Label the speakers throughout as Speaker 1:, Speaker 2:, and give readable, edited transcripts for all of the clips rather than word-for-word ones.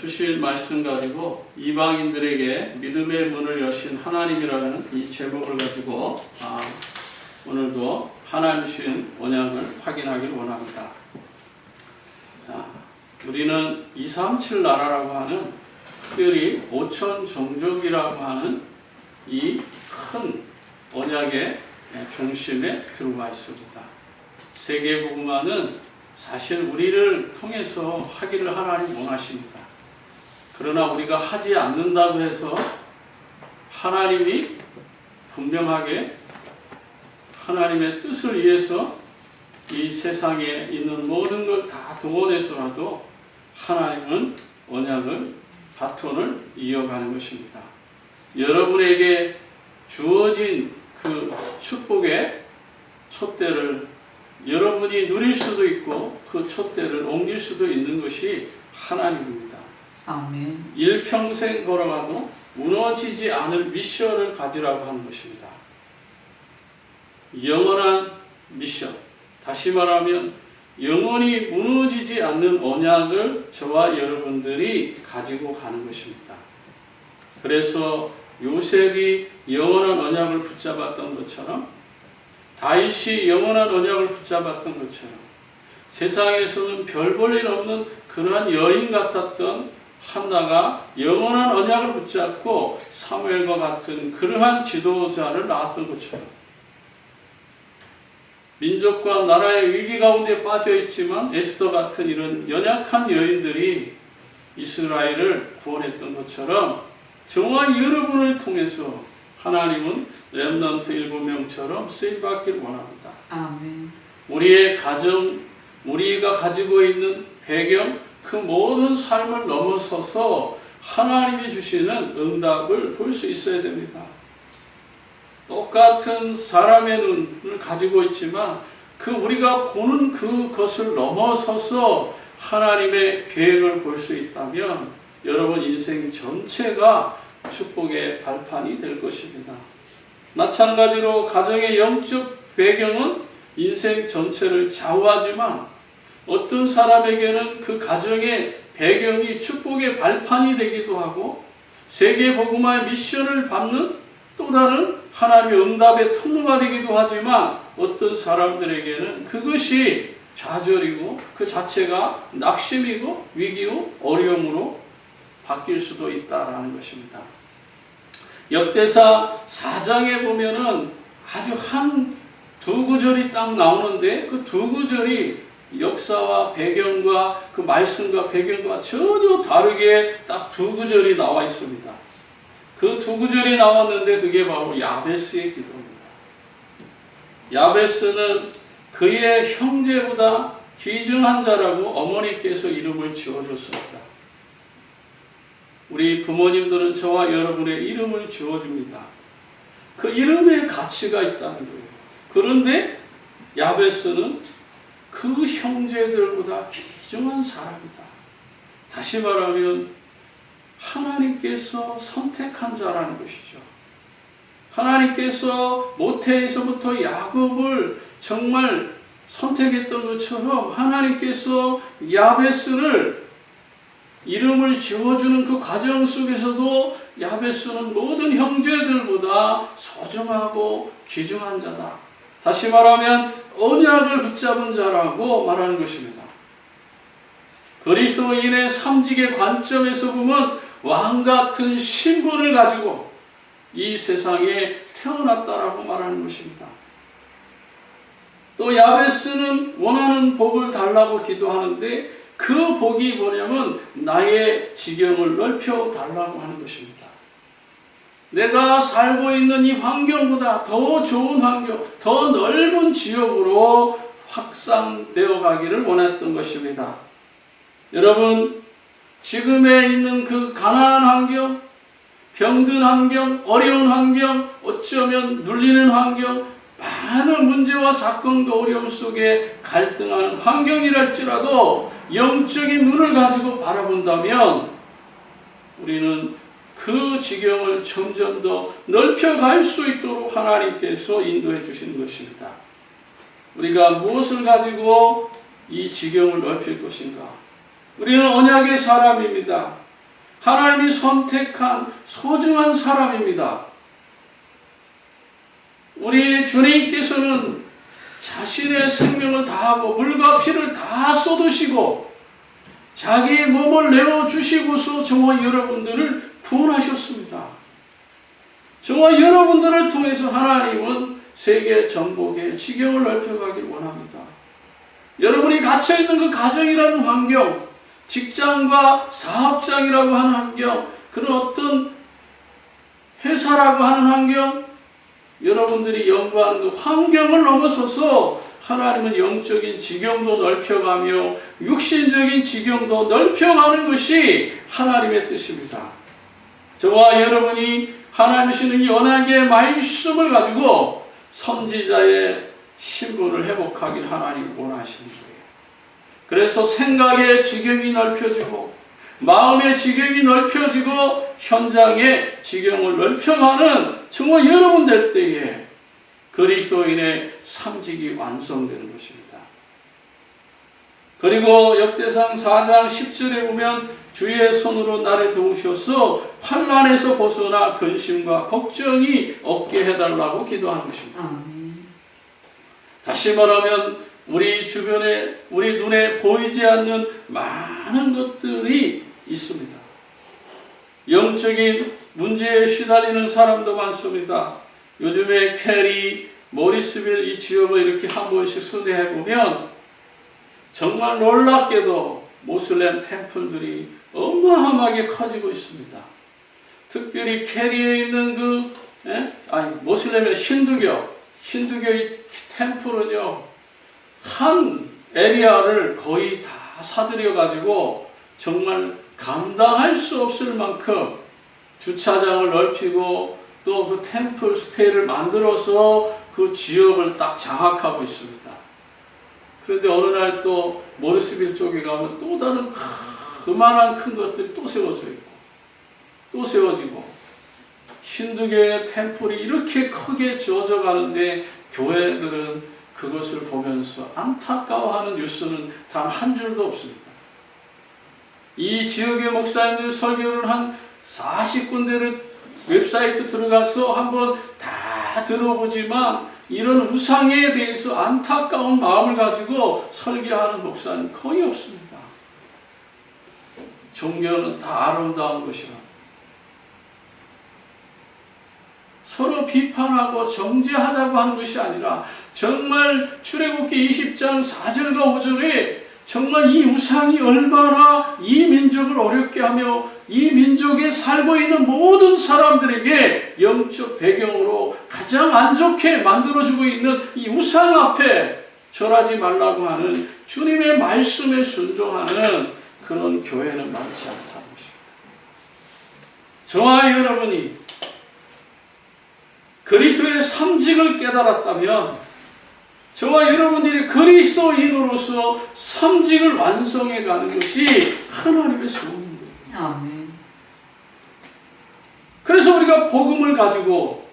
Speaker 1: 주신 말씀 가지고 이방인들에게 믿음의 문을 여신 하나님이라는 이 제목을 가지고 오늘도 하나님 주신 언약을 확인하기를 원합니다. 우리는 237 나라라고 하는 특별히 5천 종족이라고 하는 이 큰 언약의 중심에 들어와 있습니다. 세계복음화는 사실 우리를 통해서 하기를 하나님 원하십니다. 그러나 우리가 하지 않는다고 해서 하나님이 분명하게 하나님의 뜻을 위해서 이 세상에 있는 모든 걸 다 동원해서라도 하나님은 언약을, 바톤을 이어가는 것입니다. 여러분에게 주어진 그 축복의 촛대를 여러분이 누릴 수도 있고 그 촛대를 옮길 수도 있는 것이 하나님입니다.
Speaker 2: 아멘.
Speaker 1: 일평생 걸어가도 무너지지 않을 미션을 가지라고 하는 것입니다. 영원한 미션, 다시 말하면 영원히 무너지지 않는 언약을 저와 여러분들이 가지고 가는 것입니다. 그래서 요셉이 영원한 언약을 붙잡았던 것처럼, 다윗이 영원한 언약을 붙잡았던 것처럼, 세상에서는 별 볼 일 없는 그러한 여인 같았던 한나가 영원한 언약을 붙잡고 사무엘과 같은 그러한 지도자를 낳았던 것처럼, 민족과 나라의 위기 가운데 빠져 있지만 에스더 같은 이런 연약한 여인들이 이스라엘을 구원했던 것처럼, 저와 여러분을 통해서 하나님은 렘넌트 7명처럼 쓰임받기를 원합니다.
Speaker 2: 아멘.
Speaker 1: 우리의 가정, 우리가 가지고 있는 배경, 그 모든 삶을 넘어서서 하나님이 주시는 응답을 볼 수 있어야 됩니다. 똑같은 사람의 눈을 가지고 있지만 그 우리가 보는 그것을 넘어서서 하나님의 계획을 볼 수 있다면 여러분 인생 전체가 축복의 발판이 될 것입니다. 마찬가지로 가정의 영적 배경은 인생 전체를 좌우하지만 어떤 사람에게는 그 가정의 배경이 축복의 발판이 되기도 하고 세계 복음화의 미션을 받는 또 다른 하나님의 응답의 통로가 되기도 하지만 어떤 사람들에게는 그것이 좌절이고 그 자체가 낙심이고 위기요 어려움으로 바뀔 수도 있다라는 것입니다. 역대사 4장에 보면은 아주 두 구절이 딱 나오는데 그 두 구절이 역사와 배경과 그 말씀과 배경과 전혀 다르게 딱 두 구절이 나와 있습니다. 그 두 구절이 나왔는데 그게 바로 야베스의 기도입니다. 야베스는 그의 형제보다 귀중한 자라고 어머니께서 이름을 지어줬습니다. 우리 부모님들은 저와 여러분의 이름을 지어줍니다. 그 이름에 가치가 있다는 거예요. 그런데 야베스는 그 형제들보다 귀중한 사람이다. 다시 말하면 하나님께서 선택한 자라는 것이죠. 하나님께서 모태에서부터 야곱을 정말 선택했던 것처럼 하나님께서 야베스를 이름을 지어주는 그 과정 속에서도 야베스는 모든 형제들보다 소중하고 귀중한 자다. 다시 말하면 언약을 붙잡은 자라고 말하는 것입니다. 그리스도인의 삼직의 관점에서 보면 왕같은 신분을 가지고 이 세상에 태어났다라고 말하는 것입니다. 또 야베스는 원하는 복을 달라고 기도하는데 그 복이 뭐냐면 나의 지경을 넓혀 달라고 하는 것입니다. 내가 살고 있는 이 환경보다 더 좋은 환경, 더 넓은 지역으로 확산되어 가기를 원했던 것입니다. 여러분, 지금에 있는 그 가난한 환경, 병든 환경, 어려운 환경, 어쩌면 눌리는 환경, 많은 문제와 사건과 어려움 속에 갈등하는 환경이랄지라도 영적인 눈을 가지고 바라본다면 우리는 그 지경을 점점 더 넓혀갈 수 있도록 하나님께서 인도해 주시는 것입니다. 우리가 무엇을 가지고 이 지경을 넓힐 것인가? 우리는 언약의 사람입니다. 하나님이 선택한 소중한 사람입니다. 우리 주님께서는 자신의 생명을 다하고 물과 피를 다 쏟으시고 자기의 몸을 내어주시고서 저와 여러분들을 구원하셨습니다. 저와 여러분들을 통해서 하나님은 세계 전복의 지경을 넓혀가길 원합니다. 여러분이 갇혀있는 그 가정이라는 환경, 직장과 사업장이라고 하는 환경, 그런 어떤 회사라고 하는 환경, 여러분들이 연구하는 그 환경을 넘어서서 하나님은 영적인 지경도 넓혀가며 육신적인 지경도 넓혀가는 것이 하나님의 뜻입니다. 저와 여러분이 하나님 주시는 연약의 말씀을 가지고 선지자의 신분을 회복하길 하나님 원하시는 거예요. 그래서 생각의 지경이 넓혀지고 마음의 지경이 넓혀지고 현장의 지경을 넓혀가는 정말 여러분 될 때에 그리스도인의 삼직이 완성되는 것입니다. 그리고 역대상 4장 10절에 보면 주의 손으로 나를 도우셔서 환난에서 벗어나 근심과 걱정이 없게 해달라고 기도하는 것입니다. 다시 말하면 우리 주변에 우리 눈에 보이지 않는 많은 것들이 있습니다. 영적인 문제에 시달리는 사람도 많습니다. 요즘에 캐리, 모리스빌 이 지역을 이렇게 한 번씩 순회해 보면 정말 놀랍게도 모슬렘 템플들이 어마어마하게 커지고 있습니다. 특별히 캐리에 있는 모슬렘의 신두교의 템플은요, 한 에리아를 거의 다 사들여 가지고 정말 감당할 수 없을 만큼 주차장을 넓히고 또 그 템플 스테이를 만들어서 그 지역을 딱 장악하고 있습니다. 그런데 어느 날 또 모리스빌 쪽에 가면 또 다른 그만한 큰 것들이 또 세워져 있고 또 세워지고 힌두교의 템플이 이렇게 크게 지어져 가는데 교회들은 그것을 보면서 안타까워하는 뉴스는 단 한 줄도 없습니다. 이 지역의 목사님들 설교를 한 40군데를 웹사이트 들어가서 한번 다 들어보지만 이런 우상에 대해서 안타까운 마음을 가지고 설교하는 목사는 거의 없습니다. 종교는 다 아름다운 것이라 서로 비판하고 정죄하자고 하는 것이 아니라 정말 출애굽기 20장 4절과 5절에 정말 이 우상이 얼마나 이 민족을 어렵게 하며 이 민족에 살고 있는 모든 사람들에게 영적 배경으로 가장 안 좋게 만들어주고 있는 이 우상 앞에 절하지 말라고 하는 주님의 말씀에 순종하는 그런 교회는 많지 않다는 것입니다. 저와 여러분이 그리스도의 삼직을 깨달았다면 저와 여러분들이 그리스도인으로서 삼직을 완성해 가는 것이 하나님의 소원인 거예요.
Speaker 2: 아멘.
Speaker 1: 그래서 우리가 복음을 가지고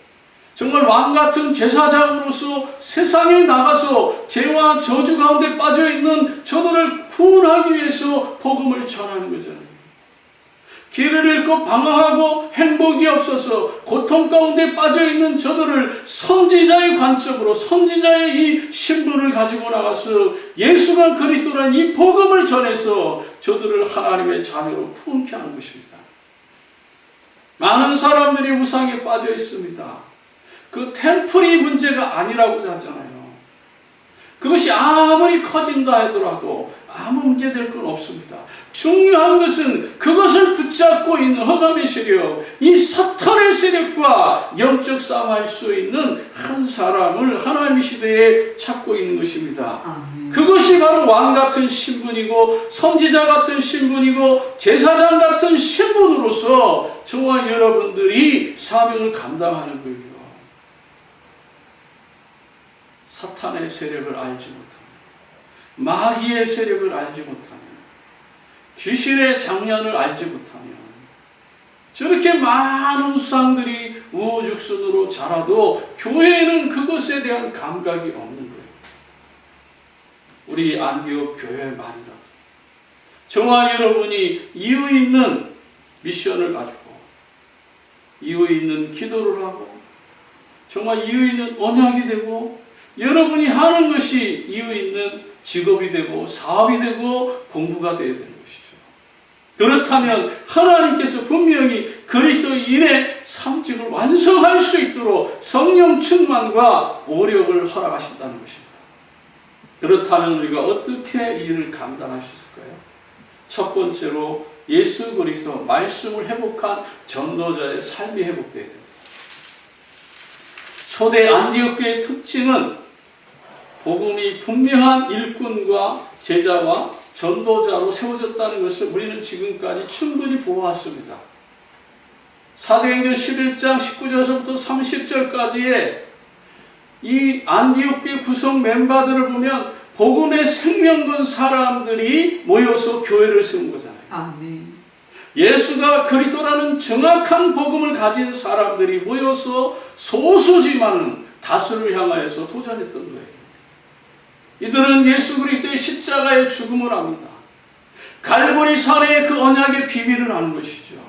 Speaker 1: 정말 왕같은 제사장으로서 세상에 나가서 죄와 저주 가운데 빠져있는 저들을 구원하기 위해서 복음을 전하는 거잖아요. 길을 잃고 방황하고 행복이 없어서 고통 가운데 빠져있는 저들을 선지자의 관점으로 선지자의 이 신분을 가지고 나가서 예수가 그리스도라는 이 복음을 전해서 저들을 하나님의 자녀로 품게 하는 것입니다. 많은 사람들이 우상에 빠져 있습니다. 그 템플이 문제가 아니라고 하잖아요. 그것이 아무리 커진다 하더라도 아무 문제 될 건 없습니다. 중요한 것은 그것을 붙잡고 있는 허감의 세력, 이 사탄의 세력과 영적 싸움할 수 있는 한 사람을 하나님의 시대에 찾고 있는 것입니다. 그것이 바로 왕 같은 신분이고 선지자 같은 신분이고 제사장 같은 신분으로서 저와 여러분들이 사명을 감당하는 거예요. 사탄의 세력을 알지 못하면, 마귀의 세력을 알지 못하면, 귀신의 장난을 알지 못하면 저렇게 많은 우상들이 우후죽순으로 자라도 교회에는 그것에 대한 감각이 없는 거예요. 우리 안디옥 교회만이라도 저와 여러분이 이유 있는 미션을 가지고 이유 있는 기도를 하고 정말 이유 있는 언약이 되고 여러분이 하는 것이 이유 있는 직업이 되고 사업이 되고 공부가 되어야 되는 것이죠. 그렇다면 하나님께서 분명히 그리스도인의 삶직을 완성할 수 있도록 성령 충만과 오력을 허락하신다는 것입니다. 그렇다면 우리가 어떻게 이 일을 감당할 수 있을까요? 첫 번째로 예수 그리스도 말씀을 회복한 전도자의 삶이 회복되어야 됩니다. 초대 안디옥 교회의 특징은 복음이 분명한 일꾼과 제자와 전도자로 세워졌다는 것을 우리는 지금까지 충분히 보았습니다. 사도행전 11장 19절에서부터 30절까지의 이 안디옥 교회 구성 멤버들을 보면 복음의 생명 건 사람들이 모여서 교회를 세운 거잖아요.
Speaker 2: 아멘.
Speaker 1: 예수가 그리스도라는 정확한 복음을 가진 사람들이 모여서 소수지만은 다수를 향하여서 도전했던 거예요. 이들은 예수 그리스도의 십자가의 죽음을 압니다. 갈보리 산의 그 언약의 비밀을 아는 것이죠.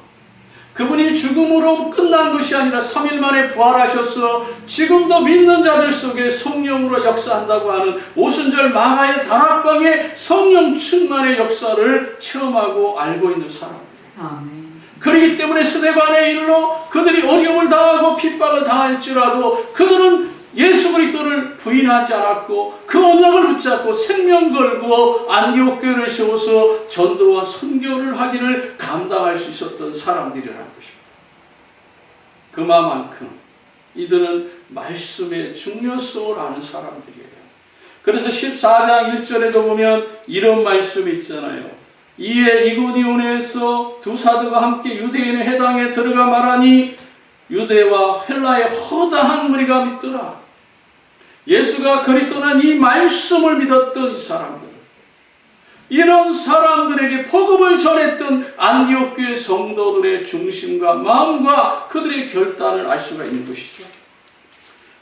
Speaker 1: 그분이 죽음으로 끝난 것이 아니라 3일 만에 부활하셔서 지금도 믿는 자들 속에 성령으로 역사한다고 하는 오순절 마가의 다락방의 성령 충만의 역사를 체험하고 알고 있는 사람들이에요.
Speaker 2: 아멘.
Speaker 1: 그렇기 때문에 스데반의 일로 그들이 어려움을 당하고 핍박을 당할지라도 그들은 예수 그리스도를 부인하지 않았고 그 언약을 붙잡고 생명 걸고 안디옥 교회를 세워서 전도와 선교를 하기를 감당할 수 있었던 사람들이라는 것입니다. 그만큼 이들은 말씀의 중요성을 아는 사람들이에요. 그래서 14장 1절에도 보면 이런 말씀이 있잖아요. 이에 이고니온에서 두 사도가 함께 유대인의 회당에 들어가 말하니 유대와 헬라의 허다한 무리가 믿더라. 예수가 그리스도는 이 말씀을 믿었던 이 사람들, 이런 사람들에게 복음을 전했던 안디옥 교회 성도들의 중심과 마음과 그들의 결단을 알 수가 있는 것이죠.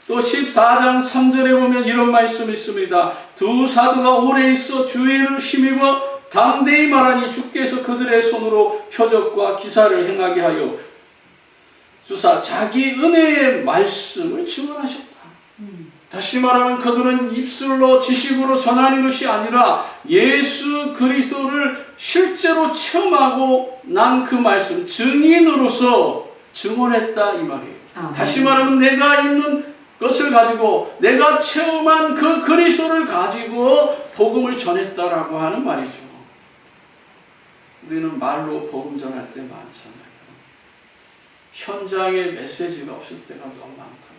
Speaker 1: 또 14장 3절에 보면 이런 말씀이 있습니다. 두 사도가 오래 있어 주의를 힘입어 담대히 말하니 주께서 그들의 손으로 표적과 기사를 행하게 하여 주사 자기 은혜의 말씀을 증언하셨다. 다시 말하면 그들은 입술로 지식으로 전하는 것이 아니라 예수 그리스도를 실제로 체험하고 난 그 말씀 증인으로서 증언했다 이 말이에요.
Speaker 2: 아멘.
Speaker 1: 다시 말하면 내가 있는 것을 가지고 내가 체험한 그 그리스도를 가지고 복음을 전했다라고 하는 말이죠. 우리는 말로 복음 전할 때 많잖아요. 현장에 메시지가 없을 때가 너무 많다.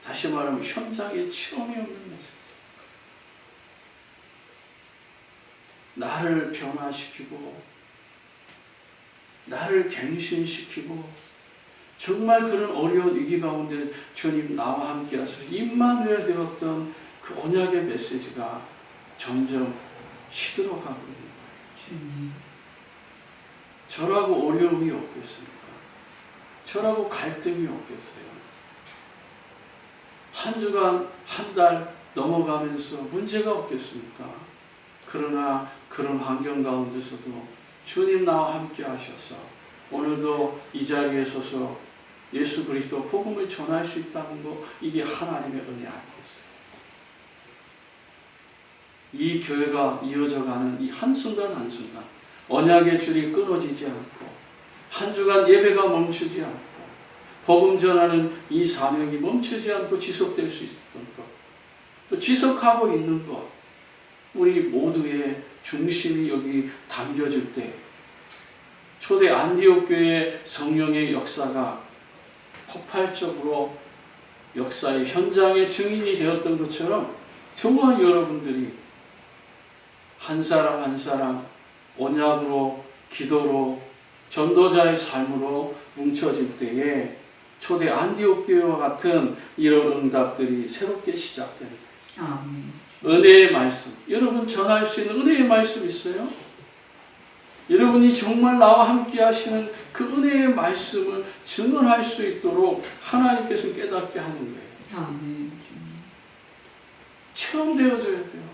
Speaker 1: 다시 말하면 현장에 체험이 없는 메시지. 나를 변화시키고 나를 갱신시키고 정말 그런 어려운 위기 가운데 주님 나와 함께 하셔서 임마누엘 되었던 그 언약의 메시지가 점점 시들어가고 있는 거예요.
Speaker 2: 주님.
Speaker 1: 저라고 어려움이 없겠습니까? 저라고 갈등이 없겠어요? 한 주간, 한 달 넘어가면서 문제가 없겠습니까? 그러나 그런 환경 가운데서도 주님 나와 함께 하셔서 오늘도 이 자리에 서서 예수 그리스도 복음을 전할 수 있다는 거, 이게 하나님의 은혜 아니겠어요? 이 교회가 이어져가는 이 한순간 한순간 언약의 줄이 끊어지지 않고 한 주간 예배가 멈추지 않고 복음 전하는 이 사명이 멈추지 않고 지속될 수 있었던 것, 또 지속하고 있는 것, 우리 모두의 중심이 여기 담겨질 때 초대 안디옥 교회의 성령의 역사가 폭발적으로 역사의 현장의 증인이 되었던 것처럼 정말 여러분들이 한 사람 한 사람 언약으로, 기도로, 전도자의 삶으로 뭉쳐질 때에 초대 안디옥 교회와 같은 이런 응답들이 새롭게 시작됩니다.
Speaker 2: 아멘.
Speaker 1: 은혜의 말씀. 여러분 전할 수 있는 은혜의 말씀 있어요? 여러분이 정말 나와 함께 하시는 그 은혜의 말씀을 증언할 수 있도록 하나님께서 깨닫게 하는 거예요.
Speaker 2: 아멘.
Speaker 1: 체험되어져야 돼요.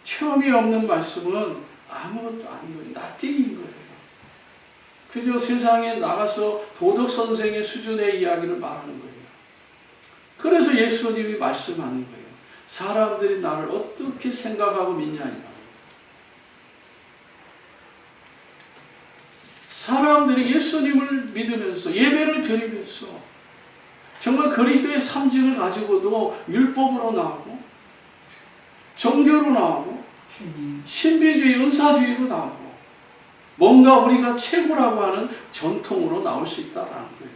Speaker 1: 체험이 없는 말씀은 아무것도 아닌 거예요. 나띵인 거예요. 그저 세상에 나가서 도덕 선생의 수준의 이야기를 말하는 거예요. 그래서 예수님이 말씀하는 거예요. 사람들이 나를 어떻게 생각하고 믿냐니까. 사람들이 예수님을 믿으면서 예배를 드리면서 정말 그리스도의 상징을 가지고도 율법으로 나오고 종교로 나오고 신비주의, 은사주의로 나오고 뭔가 우리가 최고라고 하는 전통으로 나올 수 있다는 거예요.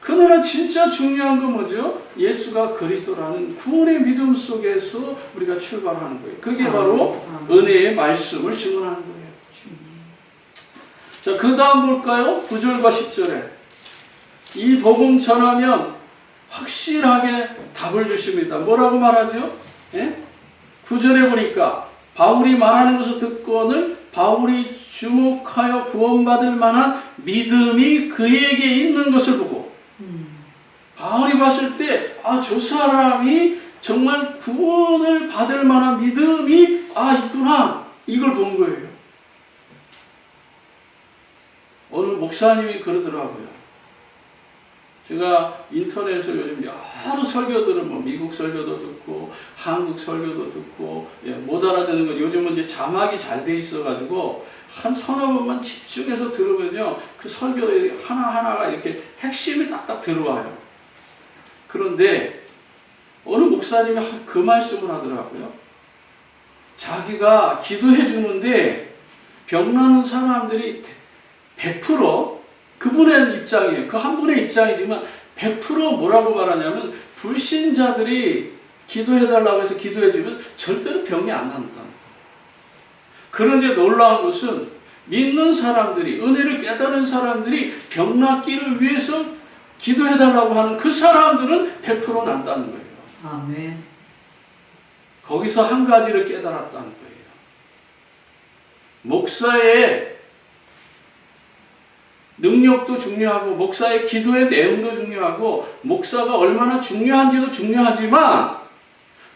Speaker 1: 그러나 진짜 중요한 건 뭐죠? 예수가 그리스도라는 구원의 믿음 속에서 우리가 출발하는 거예요. 그게 바로 은혜의 말씀을 증언하는 거예요. 자, 그 다음 볼까요? 9절과 10절에 이 복음 전하면 확실하게 답을 주십니다. 뭐라고 말하죠? 예? 9절에 보니까 바울이 말하는 것을 듣고는 바울이 주목하여 구원받을 만한 믿음이 그에게 있는 것을 보고 바울이 봤을 때 저 사람이 정말 구원을 받을 만한 믿음이 있구나, 이걸 본 거예요. 어느 목사님이 그러더라고요. 제가 인터넷을 요즘 여러 설교들을 미국 설교도 듣고 한국 설교도 듣고 못 알아듣는 건 요즘은 이제 자막이 잘 돼 있어가지고 한 서너 번만 집중해서 들으면요 그 설교 하나하나가 이렇게 핵심이 딱딱 들어와요. 그런데 어느 목사님이 그 말씀을 하더라고요. 자기가 기도해 주는데 병나는 사람들이 100% 그분의 입장이에요. 그 한 분의 입장이지만 100% 뭐라고 말하냐면 불신자들이 기도해달라고 해서 기도해주면 절대로 병이 안 난다. 그런데 놀라운 것은 믿는 사람들이, 은혜를 깨달은 사람들이 병 낫기를 위해서 기도해달라고 하는 그 사람들은 100% 난다는 거예요.
Speaker 2: 아멘.
Speaker 1: 거기서 한 가지를 깨달았다는 거예요. 목사의 능력도 중요하고 목사의 기도의 내용도 중요하고 목사가 얼마나 중요한지도 중요하지만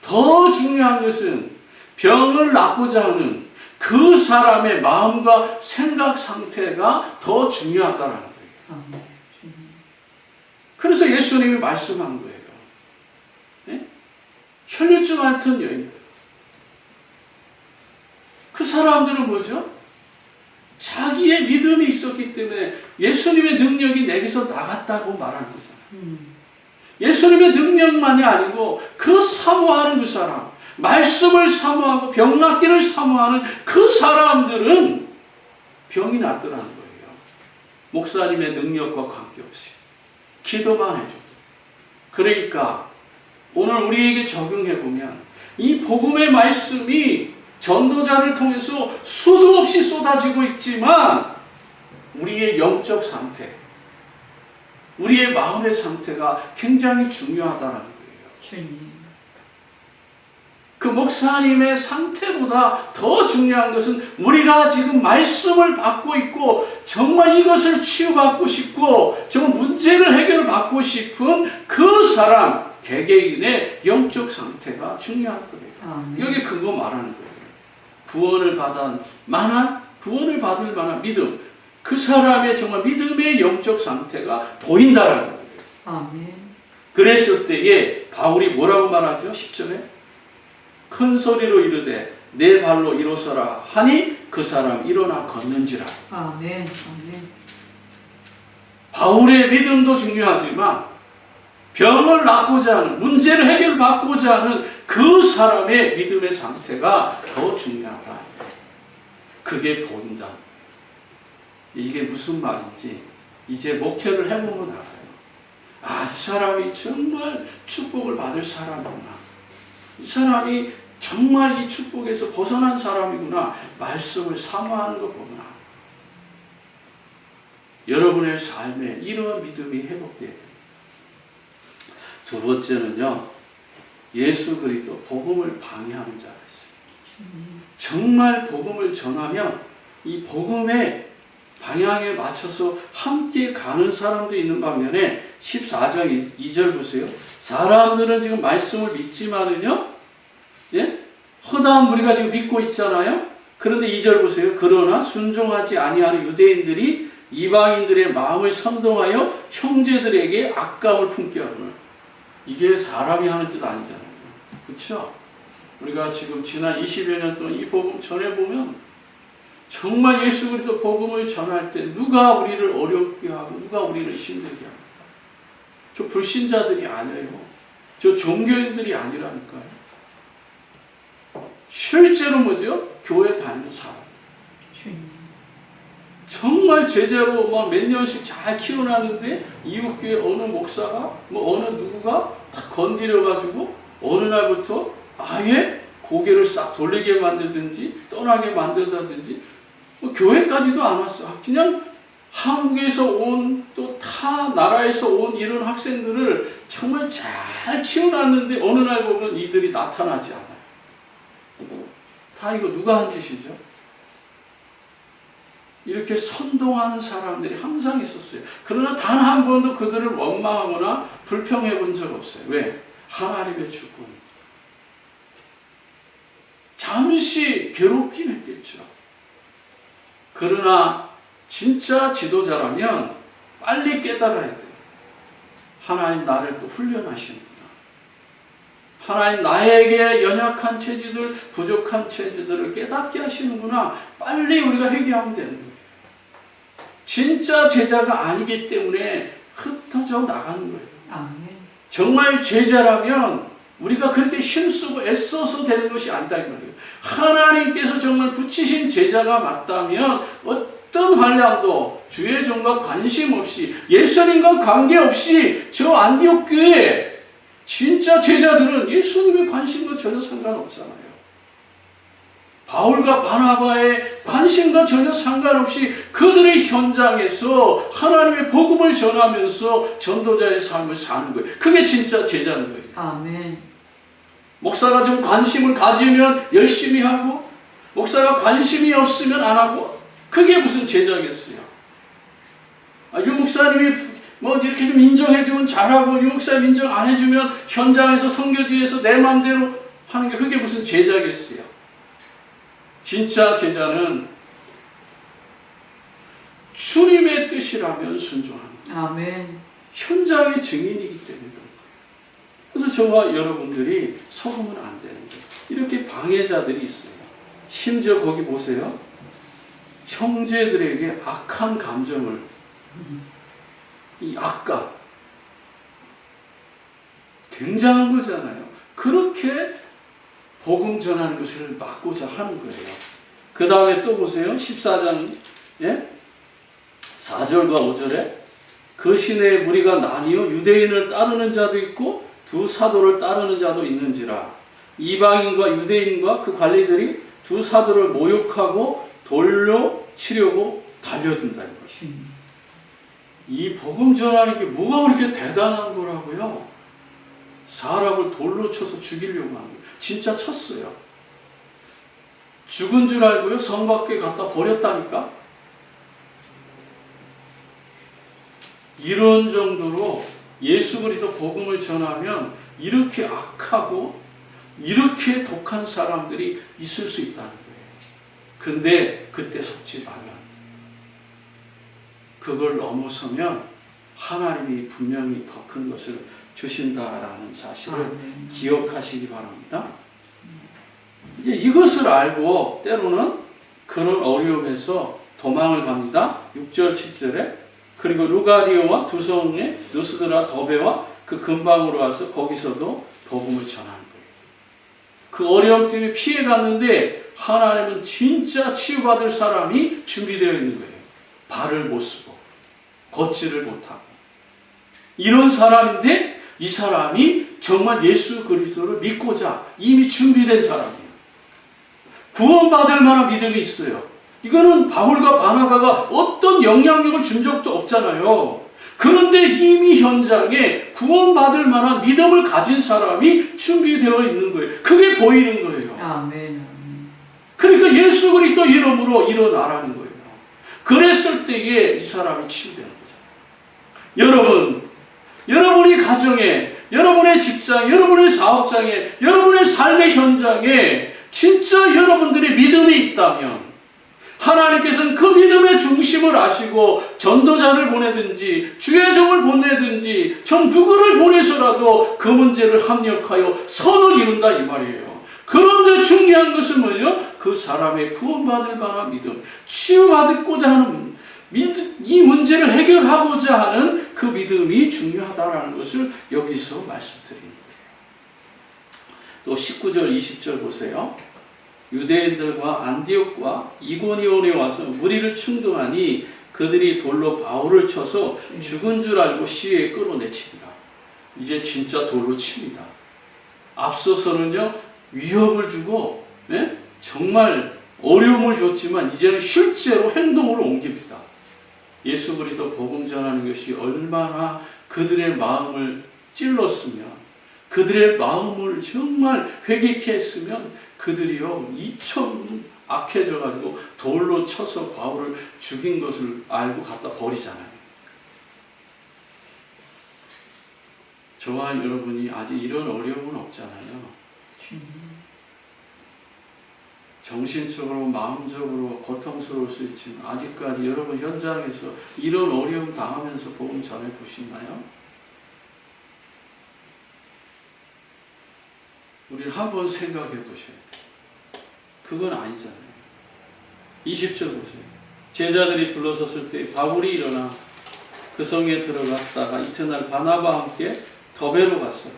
Speaker 1: 더 중요한 것은 병을 낫고자 하는 그 사람의 마음과 생각 상태가 더 중요하다는 거예요.
Speaker 2: 아멘.
Speaker 1: 그래서 예수님이 말씀한 거예요. 네? 혈류증 앓던 여인들. 그 사람들은 뭐죠? 자기의 믿음이 있었기 때문에 예수님의 능력이 내게서 나갔다고 말하는 거잖아요. 예수님의 능력만이 아니고 그 사모하는 그 사람, 말씀을 사모하고 병 낫기를 사모하는 그 사람들은 병이 낫더라는 거예요. 목사님의 능력과 관계없이 기도만 해줘도. 그러니까 오늘 우리에게 적용해보면 이 복음의 말씀이 전도자를 통해서 수도 없이 쏟아지고 있지만 우리의 영적 상태, 우리의 마음의 상태가 굉장히 중요하다는 거예요.
Speaker 2: 주님.
Speaker 1: 그 목사님의 상태보다 더 중요한 것은 우리가 지금 말씀을 받고 있고 정말 이것을 치유받고 싶고 정말 문제를 해결받고 싶은 그 사람, 개개인의 영적 상태가 중요한 거예요.
Speaker 2: 아멘.
Speaker 1: 여기 그거 말하는 거예요. 구원을 받을 만한 믿음, 그 사람의 정말 믿음의 영적 상태가 보인다라는 거예요.
Speaker 2: 아멘.
Speaker 1: 그랬을 때에 바울이 뭐라고 말하죠? 10절에 큰 소리로 이르되 내 발로 일어서라 하니 그 사람 일어나 걷는지라.
Speaker 2: 아멘. 아멘.
Speaker 1: 바울의 믿음도 중요하지만 병을 낫고자 하는, 문제를 해결받고자 하는 그 사람의 믿음의 상태가 더 중요하다. 그게 보인다. 이게 무슨 말인지 이제 목회를 해보면 알아요. 이 사람이 정말 축복을 받을 사람이구나. 이 사람이 정말 이 축복에서 벗어난 사람이구나. 말씀을 사모하는 거 보면 알아요. 여러분의 삶에 이런 믿음이 회복돼야 돼요. 두 번째는요, 예수 그리스도 복음을 방해하는 자가 있어요. 정말 복음을 전하면 이 복음의 방향에 맞춰서 함께 가는 사람도 있는 반면에 14장 2절 보세요. 사람들은 지금 말씀을 믿지만은요, 허다한 무리가 지금 믿고 있잖아요. 그런데 2절 보세요. 그러나 순종하지 아니하는 유대인들이 이방인들의 마음을 선동하여 형제들에게 악감을 품게 하는, 이게 사람이 하는 짓 아니잖아요. 그렇죠? 우리가 지금 지난 20여 년 동안 이 복음 전해보면 정말 예수 그리스도 복음을 전할 때 누가 우리를 어렵게 하고 누가 우리를 힘들게 하고, 저 불신자들이 아니에요. 저 종교인들이 아니라니까요. 실제로 뭐죠? 교회 다니는 사람.
Speaker 2: 주님.
Speaker 1: 정말 제자로 막 몇 년씩 잘 키워놨는데 이웃교회 어느 목사가 뭐 어느 누구가 다 건드려가지고 어느 날부터 아예 고개를 싹 돌리게 만들든지 떠나게 만들다든지, 뭐 교회까지도 안 왔어. 그냥 한국에서 온 또 타 나라에서 온 이런 학생들을 정말 잘 키워놨는데 어느 날 보면 이들이 나타나지 않아요. 다 이거 누가 한 짓이죠? 이렇게 선동하는 사람들이 항상 있었어요. 그러나 단 한 번도 그들을 원망하거나 불평해 본 적 없어요. 왜? 하나님의 주권. 잠시 괴롭긴 했겠죠. 그러나 진짜 지도자라면 빨리 깨달아야 돼요. 하나님 나를 또 훈련하시는구나. 하나님 나에게 연약한 체질들, 부족한 체질들을 깨닫게 하시는구나. 빨리 우리가 회개하면 되는 거예요. 진짜 제자가 아니기 때문에 흩어져 나가는 거예요.
Speaker 2: 아멘. 정말
Speaker 1: 정말 제자라면 우리가 그렇게 힘쓰고 애써서 되는 것이 아니다 이 말이에요. 하나님께서 정말 붙이신 제자가 맞다면 어떤 환난도 주의 종과 관심 없이, 예수님과 관계없이 저 안디옥 교회 진짜 제자들은 예수님의 관심과 전혀 상관없잖아요. 바울과 바나바의 관심과 전혀 상관없이 그들의 현장에서 하나님의 복음을 전하면서 전도자의 삶을 사는 거예요. 그게 진짜 제자인 거예요.
Speaker 2: 아멘.
Speaker 1: 목사가 좀 관심을 가지면 열심히 하고, 목사가 관심이 없으면 안 하고, 그게 무슨 제자겠어요? 유 목사님이 뭐 이렇게 좀 인정해주면 잘하고, 유 목사님 인정 안 해주면 현장에서 선교지에서 내 마음대로 하는 게 그게 무슨 제자겠어요? 진짜 제자는 주님의 뜻이라면 순종합니다.
Speaker 2: 아멘.
Speaker 1: 현장의 증인이기 때문에. 그래서 저와 여러분들이 속으면 안 되는 거예요. 이렇게 방해자들이 있어요. 심지어 거기 보세요. 형제들에게 악한 감정을, 이 악감, 굉장한 거잖아요. 그렇게 복음 전하는 것을 막고자 하는 거예요. 그 다음에 또 보세요. 14장 4절과 5절에 그 시내에 무리가 나뉘어 유대인을 따르는 자도 있고 두 사도를 따르는 자도 있는지라. 이방인과 유대인과 그 관리들이 두 사도를 모욕하고 돌려 치려고 달려든다. 이 복음 전하는 게 뭐가 그렇게 대단한 거라고요? 사람을 돌로 쳐서 죽이려고 하는 거예요. 진짜 쳤어요. 죽은 줄 알고요. 성 밖에 갖다 버렸다니까. 이런 정도로 예수 그리스도 복음을 전하면 이렇게 악하고 이렇게 독한 사람들이 있을 수 있다는 거예요. 근데 그때 속지 마면, 그걸 넘어서면 하나님이 분명히 더 큰 것을 주신다라는 사실을 기억하시기 바랍니다. 이제 이것을 알고 때로는 그런 어려움에서 도망을 갑니다. 6절 7절에 그리고 루가리오와 두 성의 누스드라 더베와 그 근방으로 와서 거기서도 복음을 전하는 거예요. 그 어려움 때문에 피해갔는데 하나님은 진짜 치유받을 사람이 준비되어 있는 거예요. 발을 못 쓰고 걷지를 못하고 이런 사람인데 이 사람이 정말 예수 그리스도를 믿고자 이미 준비된 사람이에요. 구원받을 만한 믿음이 있어요. 이거는 바울과 바나바가 어떤 영향력을 준 적도 없잖아요. 그런데 이미 현장에 구원받을 만한 믿음을 가진 사람이 준비되어 있는 거예요. 그게 보이는 거예요.
Speaker 2: 아멘.
Speaker 1: 그러니까 예수 그리스도 이름으로 일어나라는 거예요. 그랬을 때에 이 사람이 치유되는 거죠. 여러분의 가정에, 여러분의 직장, 여러분의 사업장에, 여러분의 삶의 현장에 진짜 여러분들이 믿음이 있다면 하나님께서는 그 믿음의 중심을 아시고 전도자를 보내든지 주의 종을 보내든지 전 누구를 보내서라도 그 문제를 합력하여 선을 이룬다 이 말이에요. 그런데 중요한 것은 뭐예요? 그 사람의 구원받을 만한 믿음, 치유받고자 하는 이 문제를 해결하고자 하는 그 믿음이 중요하다는 것을 여기서 말씀드립니다. 또 19절 20절 보세요. 유대인들과 안디옥과 이고니온에 와서 무리를 충동하니 그들이 돌로 바울을 쳐서 죽은 줄 알고 시위에 끌어내칩니다. 이제 진짜 돌로 칩니다. 앞서서는요 위협을 주고 정말 어려움을 줬지만 이제는 실제로 행동으로 옮깁니다. 예수 그리스도 복음 전하는 것이 얼마나 그들의 마음을 찔렀으면, 그들의 마음을 정말 회개케 했으면 그들이요 이처럼 악해져 가지고 돌로 쳐서 바울을 죽인 것을 알고 갖다 버리잖아요. 저와 여러분이 아직 이런 어려움은 없잖아요. 정신적으로 마음적으로 고통스러울 수 있지만 아직까지 여러분 현장에서 이런 어려움 당하면서 복음 전해 보시나요? 우리는 한번 생각해 보셔야 돼요. 그건 아니잖아요. 20절 보세요. 제자들이 둘러섰을 때 바울이 일어나 그 성에 들어갔다가 이튿날 바나바와 함께 더베로 갔어요.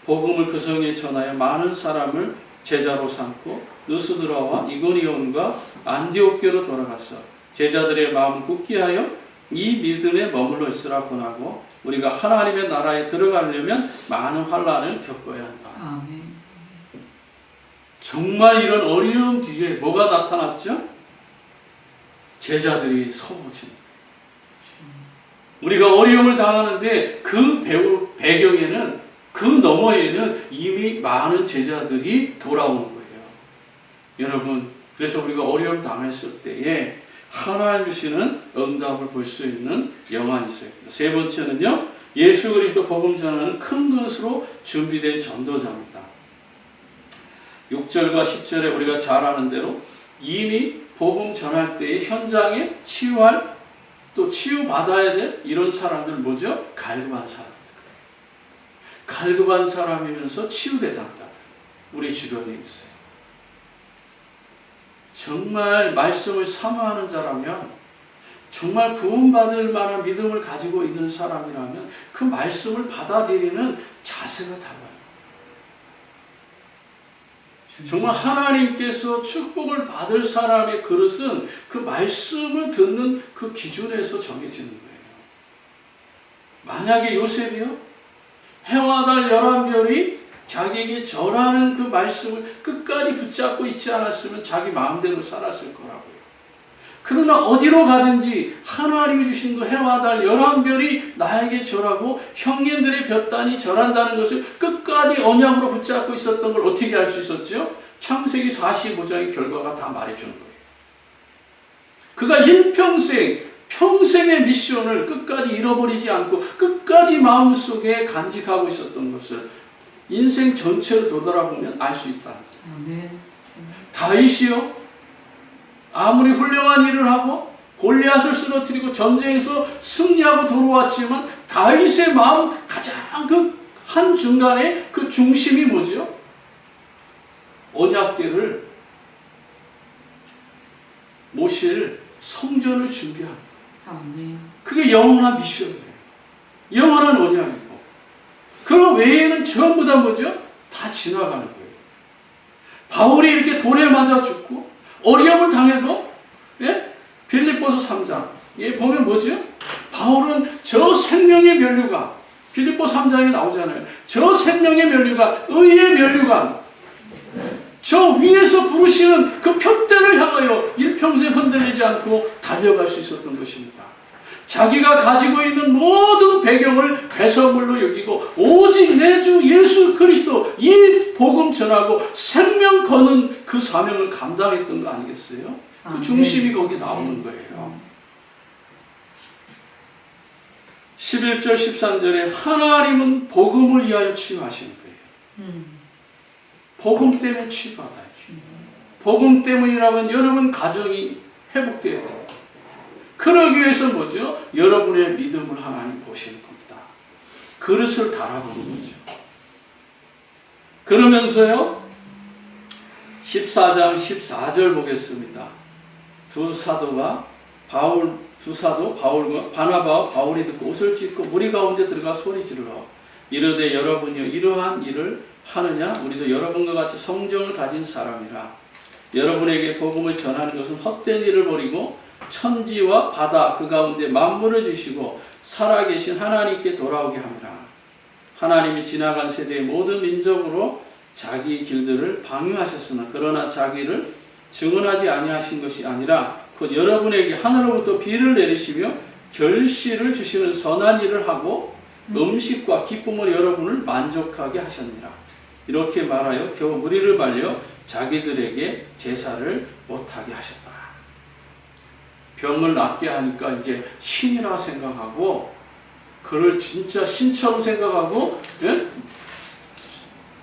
Speaker 1: 복음을 그 성에 전하여 많은 사람을 제자로 삼고 느스드라와 이고니온과 안디옥교로 돌아갔어. 제자들의 마음 굳게 하여 이 믿음에 머물러 있으라 권하고 우리가 하나님의 나라에 들어가려면 많은 환난을 겪어야 한다.
Speaker 2: 아멘.
Speaker 1: 정말 이런 어려움 뒤에 뭐가 나타났죠? 제자들이 서보십니다. 우리가 어려움을 당하는데 그 배경에는, 그 너머에는 이미 많은 제자들이 돌아오는 거예요. 여러분, 그래서 우리가 어려움 당했을 때에 하나님 주시는 응답을 볼 수 있는 영안이 있어요. 세 번째는요, 예수 그리스도 복음 전하는 큰 것으로 준비된 전도자입니다. 6절과 10절에 우리가 잘 아는 대로 이미 복음 전할 때에 현장에 치유할, 또 치유받아야 될 이런 사람들 뭐죠? 갈급한 사람들. 갈급한 사람이면서 치유대상자들. 우리 주변에 있어요. 정말 말씀을 사모하는 자라면, 정말 구원받을 만한 믿음을 가지고 있는 사람이라면 그 말씀을 받아들이는 자세가 달라요. 정말 하나님께서 축복을 받을 사람의 그릇은 그 말씀을 듣는 그 기준에서 정해지는 거예요. 만약에 요셉이요, 해와 달 11별이 자기에게 절하는 그 말씀을 끝까지 붙잡고 있지 않았으면 자기 마음대로 살았을 거라고요. 그러나 어디로 가든지 하나님이 주신 그 해와 달 11별이 나에게 절하고 형님들의 볕단이 절한다는 것을 끝까지 언약으로 붙잡고 있었던 걸 어떻게 알 수 있었죠? 창세기 45장의 결과가 다 말해주는 거예요. 그가 일평생, 평생의 미션을 끝까지 잃어버리지 않고 끝까지 마음속에 간직하고 있었던 것을 인생 전체를 되돌아보면 알 수 있다. 다윗이요, 아무리 훌륭한 일을 하고 골리앗을 쓰러뜨리고 전쟁에서 승리하고 돌아왔지만 다윗의 마음 가장 그 한중간에 그 중심이 뭐죠? 언약궤를 모실 성전을 준비합니다. 그게 영원한 미션이에요. 영원한 언약이고, 그 외에는 전부 다 뭐죠? 다 지나가는 거예요. 바울이 이렇게 돌에 맞아 죽고 어려움을 당해도, 빌립보서 3장 보면 뭐죠? 바울은 저 생명의 면류관, 빌립보 3장에 나오잖아요. 저 생명의 면류관, 의의 면류관, 저 위에서 부르시는 그 표대를 향하여 일평생 흔들리지 않고 달려갈 수 있었던 것입니다. 자기가 가지고 있는 모든 배경을 배설물로 여기고 오직 내 주 예수 그리스도 이 복음 전하고 생명 거는 그 사명을 감당했던 거 아니겠어요? 그 중심이 거기 나오는 거예요. 11절 13절에 하나님은 복음을 위하여 치유하시는 거예요. 복음 때문에 치유받아요. 복음 때문이라면 여러분 가정이 회복되어야 됩니다. 그러기 위해서 뭐죠? 여러분의 믿음을 하나님 보시는 겁니다. 그릇을 달아보는 거죠. 그러면서요, 14장 14절 보겠습니다. 두 사도 바울과 바나바와 바울이 듣고 옷을 찢고 무리 가운데 들어가 소리 지르러 이르되 여러분이여 이러한 일을 하느냐? 우리도 여러분과 같이 성정을 가진 사람이라. 여러분에게 복음을 전하는 것은 헛된 일을 버리고 천지와 바다 그 가운데 만물을 주시고 살아계신 하나님께 돌아오게 함이라. 하나님이 지나간 세대의 모든 민족으로 자기 길들을 방유하셨으나 그러나 자기를 증언하지 아니하신 것이 아니라 곧 여러분에게 하늘로부터 비를 내리시며 결실을 주시는 선한 일을 하고 음식과 기쁨으로 여러분을 만족하게 하셨느니라. 이렇게 말하여 겨우 무리를 말려 자기들에게 제사를 못하게 하셨다. 병을 낫게 하니까 이제 신이라 생각하고 그를 진짜 신처럼 생각하고, 예?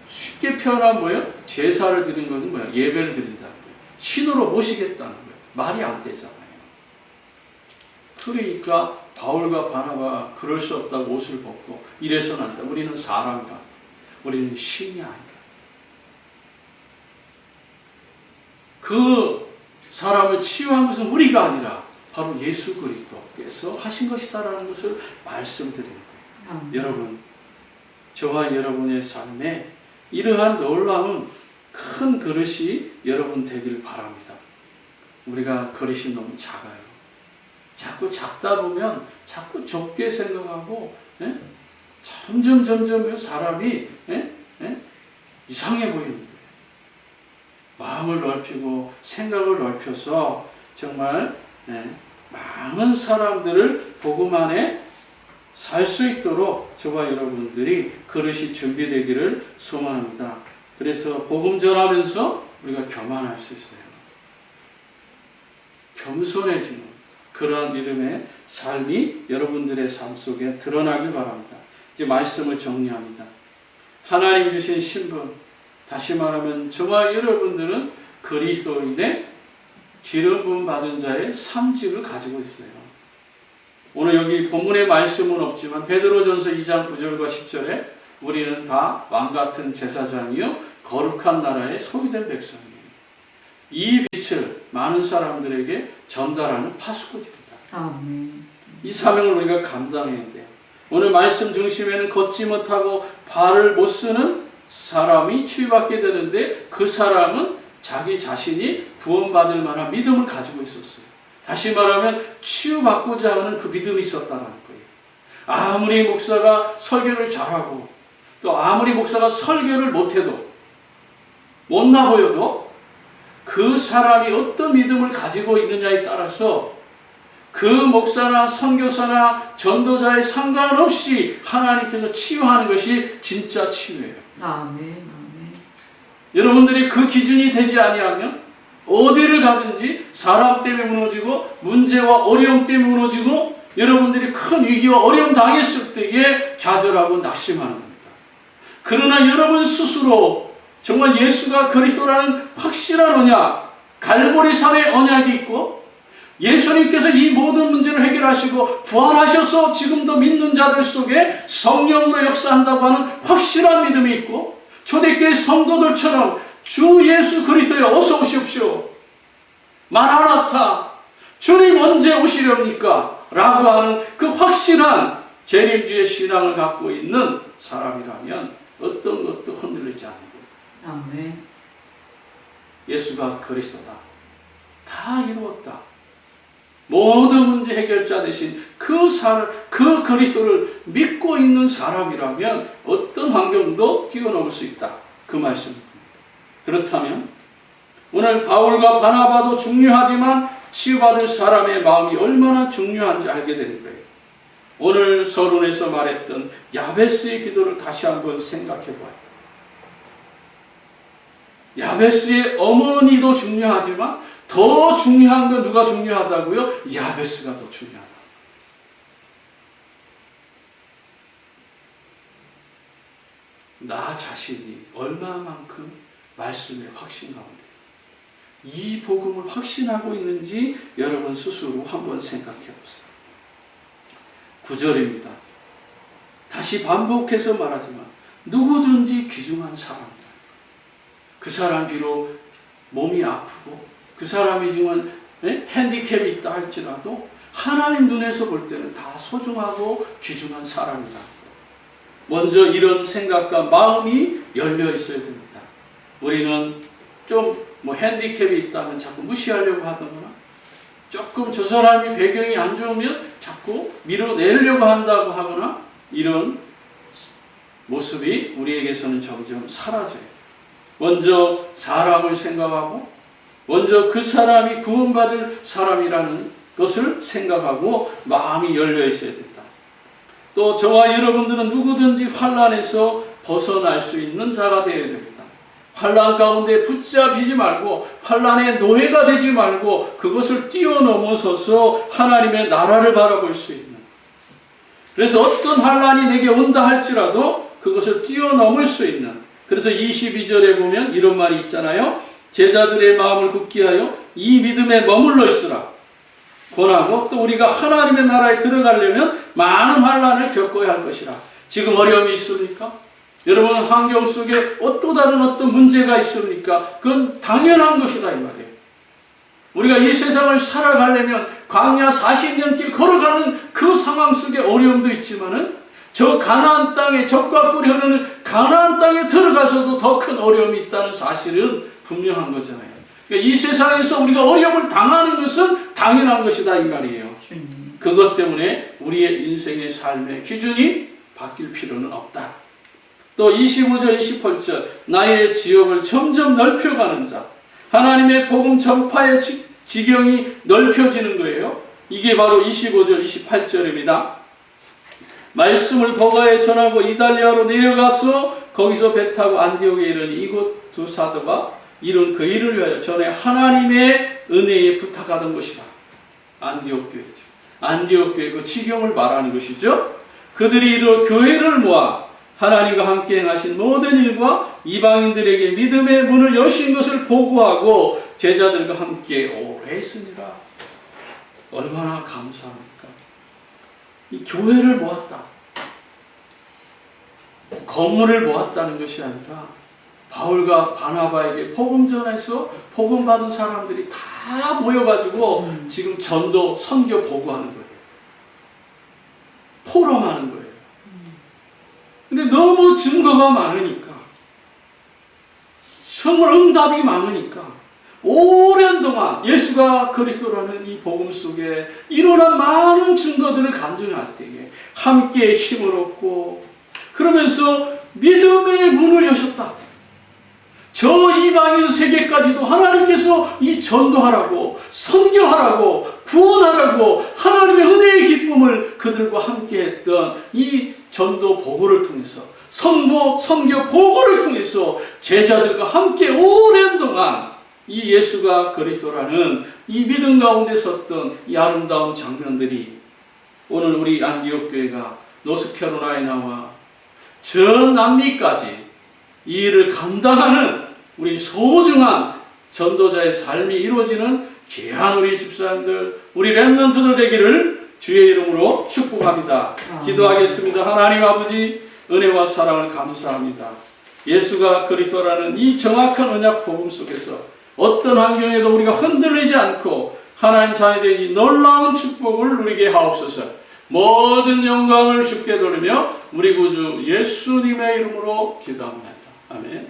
Speaker 1: 쉽게 표현하면 뭐예요? 제사를 드리는 것은 뭐예요? 예배를 드린다는 거예요. 신으로 모시겠다는 거예요. 말이 안 되잖아요. 그러니까 바울과 바나바가 그럴 수 없다고 옷을 벗고 이래서는 안 된다. 우리는 사람이다. 우리는 신이 아니다. 그 사람을 치유한 것은 우리가 아니라 바로 예수 그리스도께서 하신 것이다라는 것을 말씀드리는 거예요. 여러분, 저와 여러분의 삶에 이러한 놀라운 큰 그릇이 여러분 되길 바랍니다. 우리가 그릇이 너무 작아요. 자꾸 작다 보면 자꾸 좁게 생각하고, 예? 점점 사람이, 이상해 보이는 거예요. 마음을 넓히고 생각을 넓혀서 정말 많은 사람들을 복음 안에 살 수 있도록 저와 여러분들이 그릇이 준비되기를 소망합니다. 그래서 복음 전하면서 우리가 교만할 수 있어요. 겸손해지는 그러한 믿음의 삶이 여러분들의 삶 속에 드러나길 바랍니다. 이제 말씀을 정리합니다. 하나님 주신 신분, 다시 말하면 저와 여러분들은 그리스도인의 기름 부음 받은 자의 삼직을 가지고 있어요. 오늘 여기 본문의 말씀은 없지만 베드로전서 2장 9절과 10절에 우리는 다 왕같은 제사장이요 거룩한 나라의 소유된 백성이에요. 이 빛을 많은 사람들에게 전달하는 파수꾼입니다.
Speaker 2: 아멘.
Speaker 1: 이 사명을 우리가 감당해야 돼요. 오늘 말씀 중심에는 걷지 못하고 발을 못 쓰는 사람이 치유받게 되는데 그 사람은 자기 자신이 구원받을 만한 믿음을 가지고 있었어요. 다시 말하면 치유받고자 하는 그 믿음이 있었다는 거예요. 아무리 목사가 설교를 잘하고 또 아무리 목사가 설교를 못해도 못나 보여도 그 사람이 어떤 믿음을 가지고 있느냐에 따라서 그 목사나 선교사나 전도자에 상관없이 하나님께서 치유하는 것이 진짜 치유예요.
Speaker 2: 아멘.
Speaker 1: 여러분들이 그 기준이 되지 아니하면 어디를 가든지 사람 때문에 무너지고 문제와 어려움 때문에 무너지고 여러분들이 큰 위기와 어려움 당했을 때에 좌절하고 낙심하는 겁니다. 그러나 여러분 스스로 정말 예수가 그리스도라는 확실한 언약, 갈보리 산의 언약이 있고 예수님께서 이 모든 문제를 해결하시고 부활하셔서 지금도 믿는 자들 속에 성령으로 역사한다고 하는 확실한 믿음이 있고 초대교회 성도들처럼 주 예수 그리스도에 어서 오십시오. 마라나타, 주님 언제 오시렵니까? 라고 하는 그 확실한 재림주의 신앙을 갖고 있는 사람이라면 어떤 것도 흔들리지 않는 거예요.
Speaker 2: 아멘.
Speaker 1: 예수가 그리스도다. 다 이루었다. 모든 문제 해결자 되신 그 그리스도를 믿고 있는 사람이라면 어떤 환경도 뛰어넘을 수 있다. 그 말씀입니다. 그렇다면 오늘 바울과 바나바도 중요하지만 치유받을 사람의 마음이 얼마나 중요한지 알게 되는 거예요. 오늘 서론에서 말했던 야베스의 기도를 다시 한번 생각해 보아요. 야베스의 어머니도 중요하지만 더 중요한 건 누가 중요하다고요? 야베스가 더 중요하다. 나 자신이 얼마만큼 말씀의 확신 가운데 이 복음을 확신하고 있는지 여러분 스스로 한번 생각해 보세요. 9절입니다. 다시 반복해서 말하지만 누구든지 귀중한 사람이다. 그 사람 비록 몸이 아프고 그 사람이 지금 핸디캡이 있다 할지라도 하나님 눈에서 볼 때는 다 소중하고 귀중한 사람이다. 먼저 이런 생각과 마음이 열려 있어야 됩니다. 우리는 좀 핸디캡이 있다면 자꾸 무시하려고 하거나 조금 저 사람이 배경이 안 좋으면 자꾸 밀어내려고 한다고 하거나 이런 모습이 우리에게서는 점점 사라져요. 먼저 사람을 생각하고 먼저 그 사람이 구원받을 사람이라는 것을 생각하고 마음이 열려 있어야 된다. 또 저와 여러분들은 누구든지 환난에서 벗어날 수 있는 자가 되어야 됩니다. 환난 가운데 붙잡히지 말고 환난의 노예가 되지 말고 그것을 뛰어넘어서서 하나님의 나라를 바라볼 수 있는, 그래서 어떤 환난이 내게 온다 할지라도 그것을 뛰어넘을 수 있는, 그래서 22절에 보면 이런 말이 있잖아요. 제자들의 마음을 굳게 하여 이 믿음에 머물러 있으라 권하고, 또 우리가 하나님의 나라에 들어가려면 많은 환난을 겪어야 할 것이라. 지금 어려움이 있습니까? 여러분 환경 속에 또 다른 어떤 문제가 있습니까? 그건 당연한 것이다 이 말이에요. 우리가 이 세상을 살아가려면 광야 40년 길 걸어가는 그 상황 속에 어려움도 있지만은 저 가나안 땅에 젖과 꿀이 흐르는 가나안 땅에 들어가서도 더 큰 어려움이 있다는 사실은 분명한 거잖아요. 그러니까 이 세상에서 우리가 어려움을 당하는 것은 당연한 것이다 이 말이에요. 그것 때문에 우리의 인생의 삶의 기준이 바뀔 필요는 없다. 또 25절 28절 나의 지역을 점점 넓혀가는 자, 하나님의 복음 전파의 지경이 넓혀지는 거예요. 이게 바로 25절 28절입니다. 말씀을 버가에 전하고 이달리아로 내려가서 거기서 배 타고 안디옥에 이르니 이곳 두 사도가 이룬 그 일을 위하여 전에 하나님의 은혜에 부탁하던 것이라. 안디옥 교회죠. 안디옥 교회 그 지경을 말하는 것이죠. 그들이 이르러 교회를 모아 하나님과 함께 행하신 모든 일과 이방인들에게 믿음의 문을 여신 것을 보고하고 제자들과 함께 오래 했으니라. 얼마나 감사합니까? 이 교회를 모았다. 건물을 모았다는 것이 아니라 바울과 바나바에게 복음 전해서 복음 받은 사람들이 다 모여가지고 지금 전도 선교 보고하는 거예요. 포럼하는 거예요. 근데 너무 증거가 많으니까, 정말 응답이 많으니까 오랜 동안 예수가 그리스도라는 이 복음 속에 일어난 많은 증거들을 간증할 때에 함께 힘을 얻고 그러면서 믿음의 문을 여셨다. 저 이방인 세계까지도 하나님께서 이 전도하라고, 선교하라고, 구원하라고 하나님의 은혜의 기쁨을 그들과 함께 했던 이 전도 보고를 통해서, 선교 보고를 통해서 제자들과 함께 오랜 동안 이 예수가 그리스도라는 이 믿음 가운데 섰던 이 아름다운 장면들이 오늘 우리 안디옥 교회가 노스캐롤라이나와 전 남미까지 이 일을 감당하는 우리 소중한 전도자의 삶이 이루어지는 귀한 우리 집사님들, 우리 렘넌트들 되기를 주의 이름으로 축복합니다. 기도하겠습니다. 하나님 아버지, 은혜와 사랑을 감사합니다. 예수가 그리스도라는 이 정확한 언약 복음 속에서 어떤 환경에도 우리가 흔들리지 않고 하나님 자녀된 이 놀라운 축복을 누리게 하옵소서. 모든 영광을 주께 돌리며 우리 구주 예수님의 이름으로 기도합니다. 아멘.